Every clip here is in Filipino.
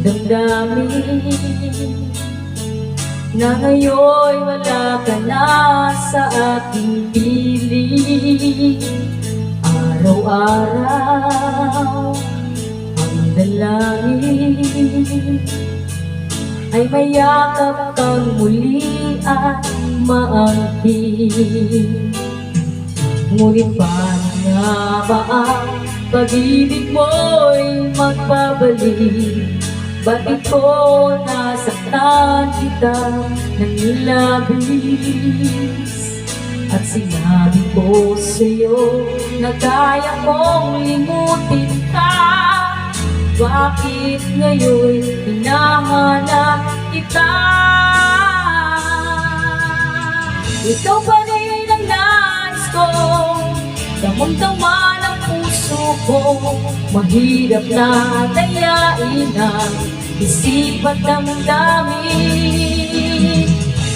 damdamin na ngayon wala ka na sa aking piling. Araw-araw ang dalangin ay mayakap kang muli at maangkin. Ngunit paano nga ba ang pag-ibig mo'y magpabalik? Ba't ito nasaktan kita ng labis? At sinabi ko sa'yo na kaya kong limutin ka. Bakit ngayon hinahanap kita? Ikaw pa rin ang nais ko, damang-dama ng puso ko. Mahirap na dayain ang isip at damdamin.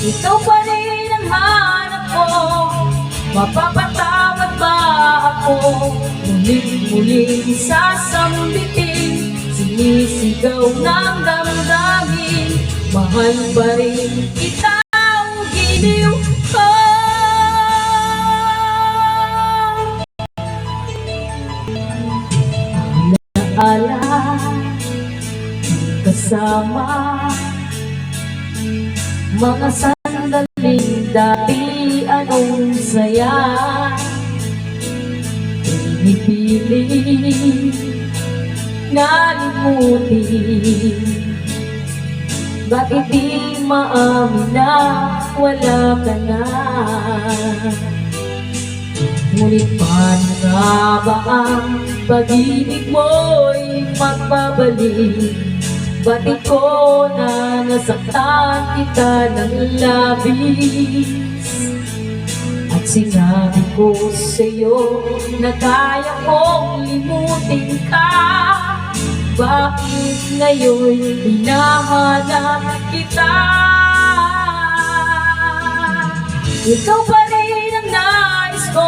Ikaw pa rin ang hanap ko, mapapatawad ba ako? Muling-muling sasambitin, sinisigaw ng damdamin. Mahal pa rin kita, giliw ko. Alaala kasama mga sandaling dati, anong saya. Pinipiling nalimutin, bakit di maamin na wala ka na? Ngunit paano nga ba ang pag-ibig mo'y magbabalik? Ba't ikaw na nasaktan kita ng labis? At sinabi ko sa'yo na kaya kong limutin ka. Bakit ngayon hinahanap kita? Ikaw pa rin ang nais ko,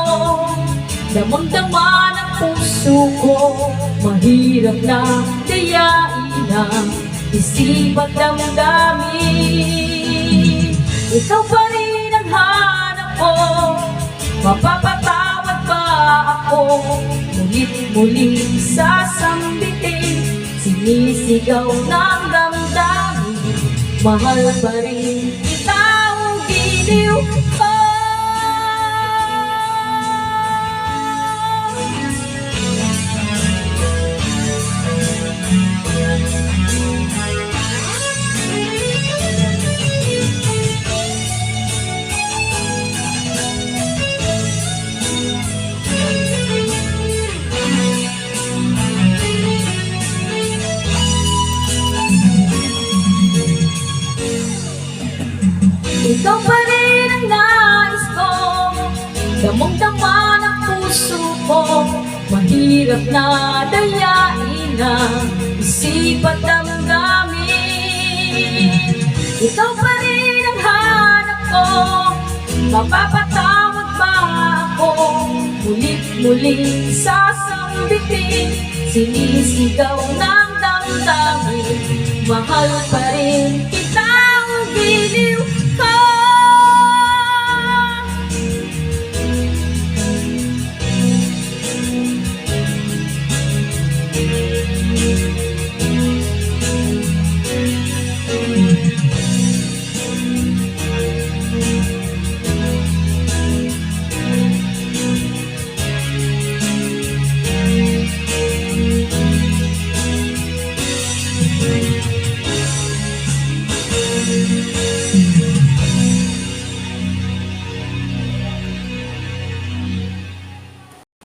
damang-dama ng puso ko. Mahirap na dayain ang isip at damdamin. Ikaw pa rin ang hanap ko, mapapatawad ba ako? Mulit-muling sasambitin, sinisigaw ng damdamin. Mahal pa rin kita, giliw ko. Ikaw pa rin ang nais ko, damang-dama ng puso ko. Mahirap na dayain ang isip at damdamin. Ikaw pa rin ang hanap ko, mapapatawad ba ako? Mulit-muling sasambitin, sinisigaw ng damdamin. Mahal pa rin kita, giliw